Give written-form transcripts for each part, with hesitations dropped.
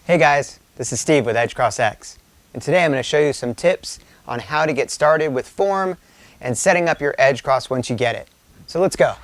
Hey guys, this is Steve with EdgeCross-X, and today I'm going to show you some tips on how to get started with form and setting up your edge cross once you get it. So let's go.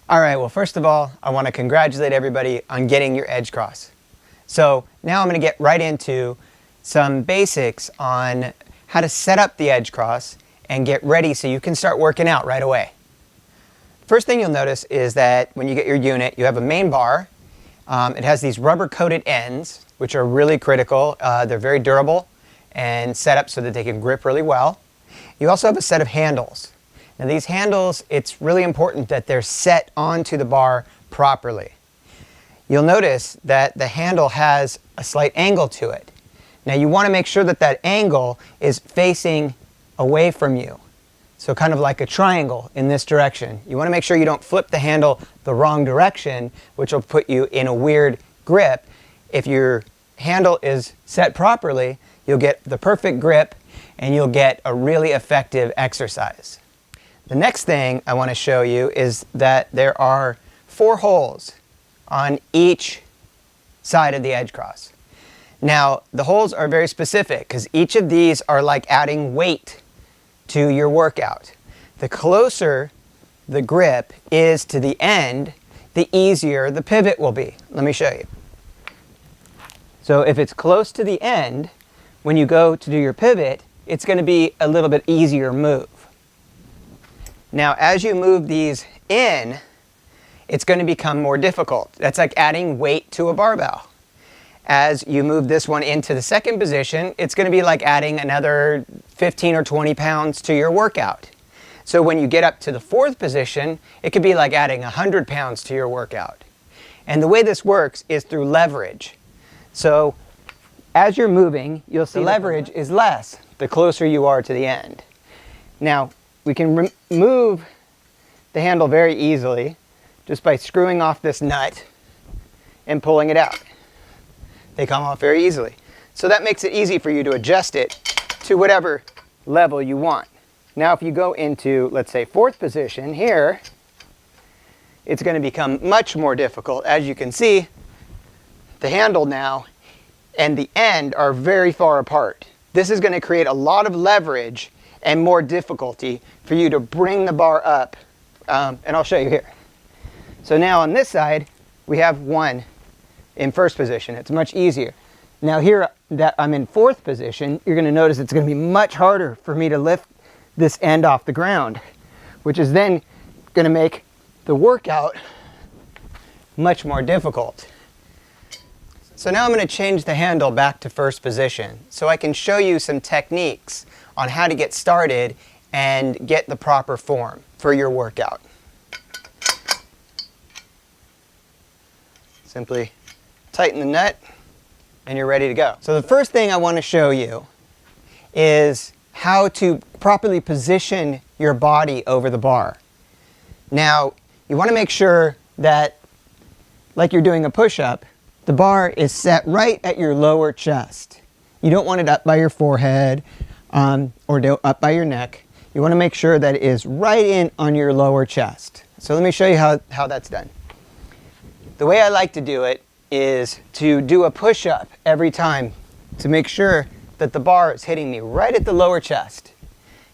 Alright, well first of all, I want to congratulate everybody on getting your edge cross. So now I'm going to get right into some basics on how to set up the edge cross and get ready so you can start working out right away. First thing you'll notice is that when you get your unit, you have a main bar. It has these rubber coated ends, which are really critical. They're very durable and set up so that they can grip really well. You also have a set of handles. Now these handles, it's really important that they're set onto the bar properly. You'll notice that the handle has a slight angle to it. Now you want to make sure that that angle is facing away from you. So kind of like a triangle in this direction. You want to make sure you don't flip the handle the wrong direction, which will put you in a weird grip. If your handle is set properly, you'll get the perfect grip and you'll get a really effective exercise. The next thing I want to show you is that there are 4 holes on each side of the edge cross. Now the holes are very specific because each of these are like adding weight to your workout. The closer the grip is to the end, the easier the pivot will be. Let me show you. So if it's close to the end, when you go to do your pivot, it's going to be a little bit easier move. Now as you move these in, it's going to become more difficult. That's like adding weight to a barbell. As you move this one into the second position, it's going to be like adding another 15 or 20 pounds to your workout. So when you get up to the 4th position, it could be like adding 100 pounds to your workout. And the way this works is through leverage. So as you're moving, you'll see the leverage is less the closer you are to the end. Now we can remove the handle very easily just by screwing off this nut and pulling it out. They come off very easily. So that makes it easy for you to adjust it to whatever level you want. Now if you go into, let's say, 4th position here, it's going to become much more difficult. As you can see, the handle now and the end are very far apart. This is going to create a lot of leverage and more difficulty for you to bring the bar up. And I'll show you here. So now on this side, we have one in 1st position. It's much easier. Now here that I'm in 4th position, you're going to notice it's going to be much harder for me to lift this end off the ground, which is then going to make the workout much more difficult. So now I'm going to change the handle back to 1st position so I can show you some techniques on how to get started and get the proper form for your workout. Simply tighten the nut and you're ready to go. So the first thing I want to show you is how to properly position your body over the bar. Now you want to make sure that, like you're doing a push-up, the bar is set right at your lower chest. You don't want it up by your forehead or up by your neck. You want to make sure that it is right in on your lower chest. So let me show you how that's done. The way I like to do it is to do a push-up every time to make sure that the bar is hitting me right at the lower chest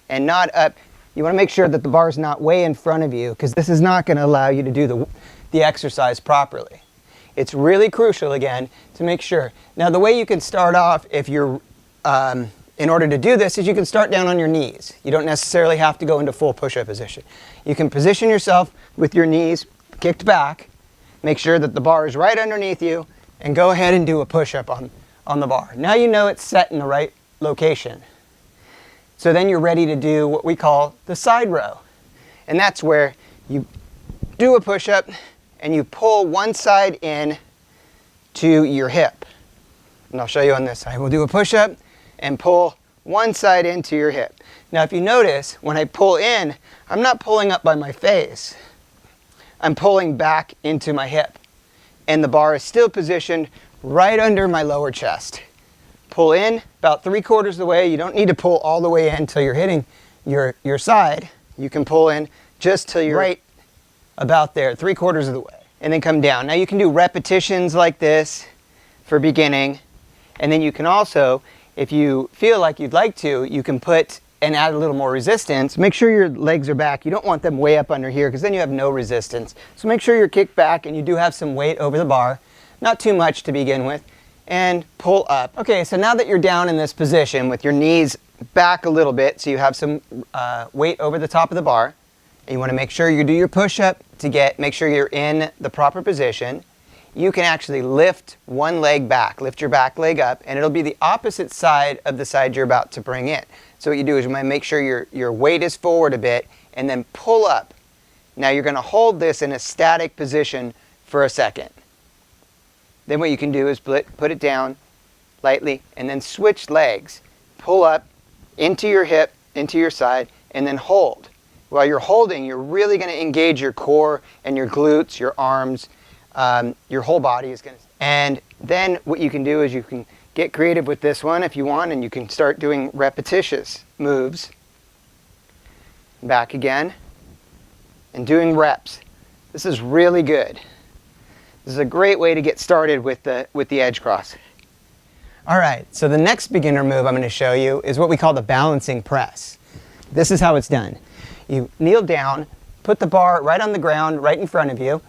and not up. You want to make sure that the bar is not way in front of you because this is not going to allow you to do the exercise properly. It's really crucial, again, to make sure. Now the way you can start off if you're in order to do this is you can start down on your knees. You don't necessarily have to go into full push-up position. You can position yourself with your knees kicked back, make sure that the bar is right underneath you, and go ahead and do a push-up on the bar. Now you know it's set in the right location. So then you're ready to do what we call the side row. And that's where you do a push-up and you pull one side in to your hip. And I'll show you on this side. We'll do a push-up and pull one side into your hip. Now if you notice, when I pull in, I'm not pulling up by my face. I'm pulling back into my hip. And the bar is still positioned right under my lower chest. Pull in about 3/4 of the way. You don't need to pull all the way in until you're hitting your side. You can pull in just till you're right about there, 3/4 of the way. And then come down. Now you can do repetitions like this for beginning. And then you can also, if you feel like you'd like to, you can put and add a little more resistance. Make sure your legs are back. You don't want them way up under here because then you have no resistance. So make sure you're kicked back and you do have some weight over the bar. Not too much to begin with. And pull up. Okay, so now that you're down in this position with your knees back a little bit so you have some weight over the top of the bar, and you want to make sure you do your push-up to make sure you're in the proper position, you can actually lift one leg back. Lift your back leg up, and it'll be the opposite side of the side you're about to bring in. So what you do is you want to make sure your weight is forward a bit, and then pull up. Now you're going to hold this in a static position for a second. Then what you can do is put it down lightly and then switch legs. Pull up into your hip, into your side, and then hold. While you're holding, you're really going to engage your core and your glutes, your arms, your whole body is going to. And then what you can do is you can get creative with this one if you want, and you can start doing repetitious moves. Back again. And doing reps. This is really good. This is a great way to get started with the edge cross. All right, so the next beginner move I'm going to show you is what we call the balancing press. This is how it's done. You kneel down, put the bar right on the ground, right in front of you.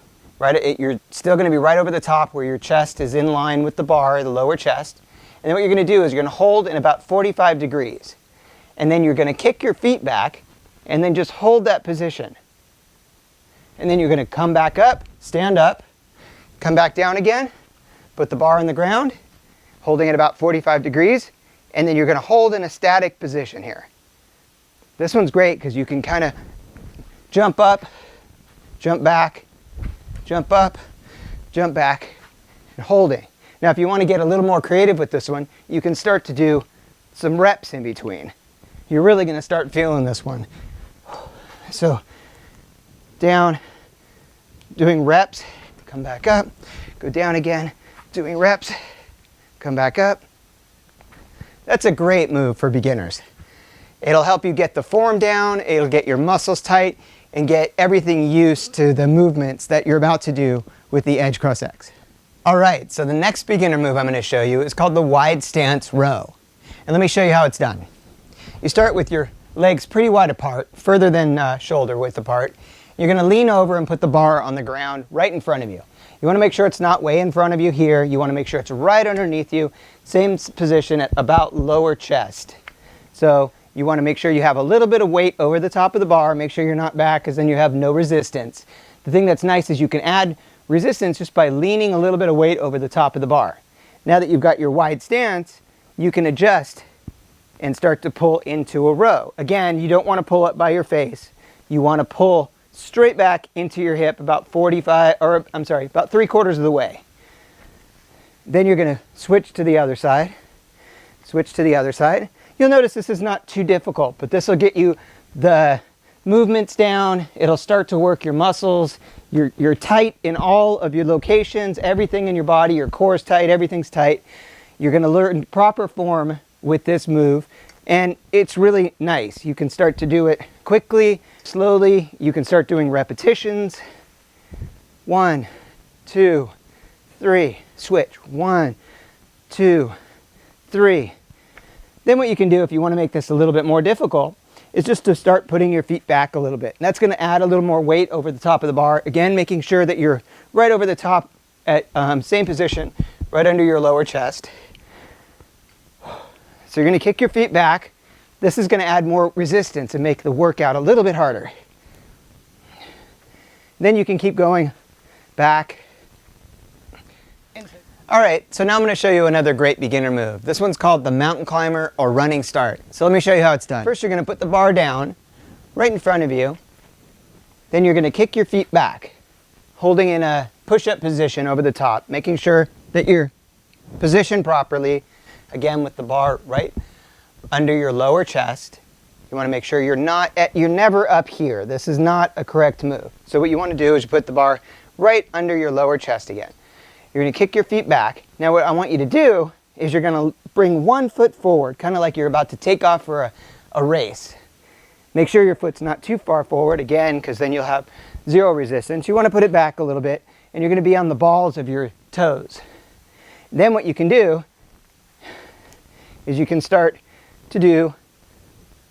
You're still going to be right over the top where your chest is in line with the bar, the lower chest. And then what you're going to do is you're going to hold in about 45 degrees. And then you're going to kick your feet back and then just hold that position. And then you're going to come back up, stand up, come back down again, put the bar on the ground, holding at about 45 degrees, and then you're going to hold in a static position here. This one's great because you can kind of jump up, jump back, jump up, jump back, and holding. Now if you want to get a little more creative with this one, you can start to do some reps in between. You're really going to start feeling this one. So down, doing reps, come back up, go down again, doing reps, come back up. That's a great move for beginners. It'll help you get the form down, it'll get your muscles tight, and get everything used to the movements that you're about to do with the EdgeCross-X. All right, so the next beginner move I'm going to show you is called the wide stance row. And let me show you how it's done. You start with your legs pretty wide apart, further than shoulder width apart. You're going to lean over and put the bar on the ground right in front of you. You want to make sure it's not way in front of you here. You want to make sure it's right underneath you. Same position at about lower chest. So you want to make sure you have a little bit of weight over the top of the bar. Make sure you're not back because then you have no resistance. The thing that's nice is you can add resistance just by leaning a little bit of weight over the top of the bar. Now that you've got your wide stance, you can adjust and start to pull into a row. Again, you don't want to pull up by your face. You want to pull straight back into your hip about 3/4 of the way. Then you're going to switch to the other side. Switch to the other side. You'll notice this is not too difficult, but this will get you the movements down. It'll start to work your muscles. You're tight in all of your locations, everything in your body, your core is tight, everything's tight. You're going to learn proper form with this move, and it's really nice. You can start to do it quickly, slowly. You can start doing repetitions. 1, 2, 3, switch. 1, 2, 3. Then what you can do if you want to make this a little bit more difficult is just to start putting your feet back a little bit. And that's going to add a little more weight over the top of the bar. Again, making sure that you're right over the top at same position, right under your lower chest. So you're going to kick your feet back. This is going to add more resistance and make the workout a little bit harder. Then you can keep going back. All right, so now I'm going to show you another great beginner move. This one's called the mountain climber or running start. So let me show you how it's done. First, you're going to put the bar down right in front of you. Then you're going to kick your feet back, holding in a push-up position over the top, making sure that you're positioned properly. Again, with the bar right under your lower chest. You want to make sure you're never up here. This is not a correct move. So what you want to do is you put the bar right under your lower chest again. You're going to kick your feet back. Now what I want you to do is you're going to bring one foot forward, kind of like you're about to take off for a race. Make sure your foot's not too far forward, again, because then you'll have zero resistance. You want to put it back a little bit, and you're going to be on the balls of your toes. Then what you can do is you can start to do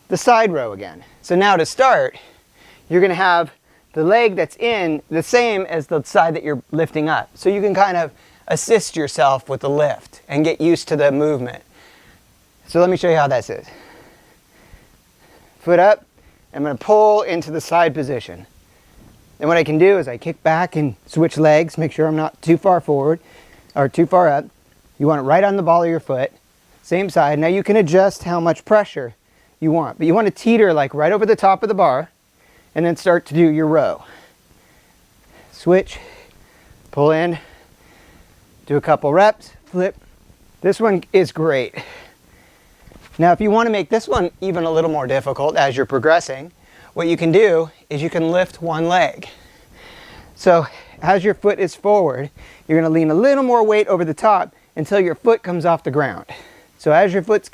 the side row again. So now to start, you're going to have the leg that's in the same as the side that you're lifting up. So you can kind of assist yourself with the lift and get used to the movement. So let me show you how this is. Foot up, I'm going to pull into the side position. Then what I can do is I kick back and switch legs, make sure I'm not too far forward or too far up. You want it right on the ball of your foot, same side. Now you can adjust how much pressure you want, but you want to teeter like right over the top of the bar and then start to do your row. Switch, pull in, do a couple reps, flip. This one is great. Now if you want to make this one even a little more difficult as you're progressing, what you can do is you can lift one leg. So as your foot is forward, you're going to lean a little more weight over the top until your foot comes off the ground. So as your foot's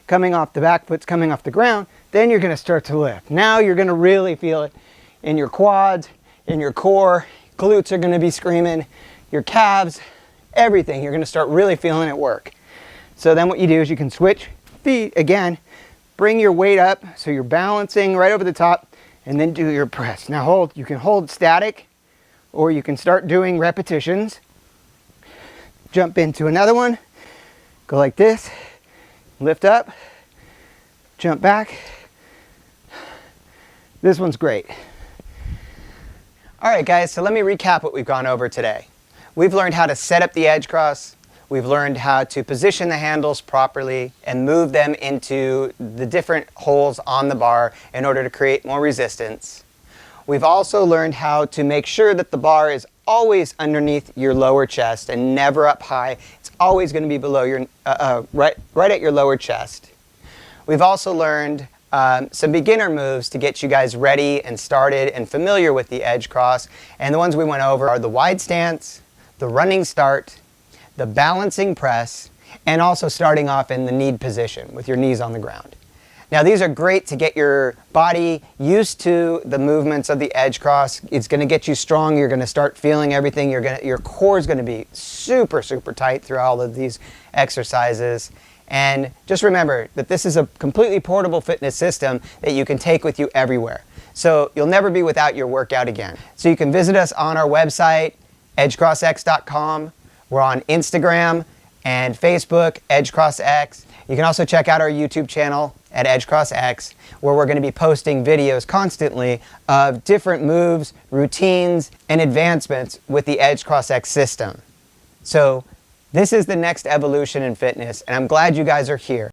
coming off, the back foot's coming off the ground, then you're going to start to lift. Now you're going to really feel it in your quads, in your core, glutes are going to be screaming, your calves, everything. You're going to start really feeling it work. So then what you do is you can switch feet again, bring your weight up so you're balancing right over the top, and then do your press. Now hold, you can hold static, or you can start doing repetitions. Jump into another one, go like this, lift up, jump back. This one's great. All right guys, so let me recap what we've gone over today. We've learned how to set up the edge cross. We've learned how to position the handles properly and move them into the different holes on the bar in order to create more resistance. We've also learned how to make sure that the bar is always underneath your lower chest and never up high. It's always going to be below your, right at your lower chest. We've also learned some beginner moves to get you guys ready and started and familiar with the edge cross. And the ones we went over are the wide stance, the running start, the balancing press, and also starting off in the knee position with your knees on the ground. Now these are great to get your body used to the movements of the edge cross. It's going to get you strong. You're going to start feeling everything. Your core is going to be super, super tight through all of these exercises. And just remember that this is a completely portable fitness system that you can take with you everywhere. So you'll never be without your workout again. So you can visit us on our website, EdgeCross-X.com. We're on Instagram and Facebook, EdgeCross-X. You can also check out our YouTube channel at EdgeCross-X, where we're going to be posting videos constantly of different moves, routines, and advancements with the EdgeCross-X system. So this is the next evolution in fitness, and I'm glad you guys are here.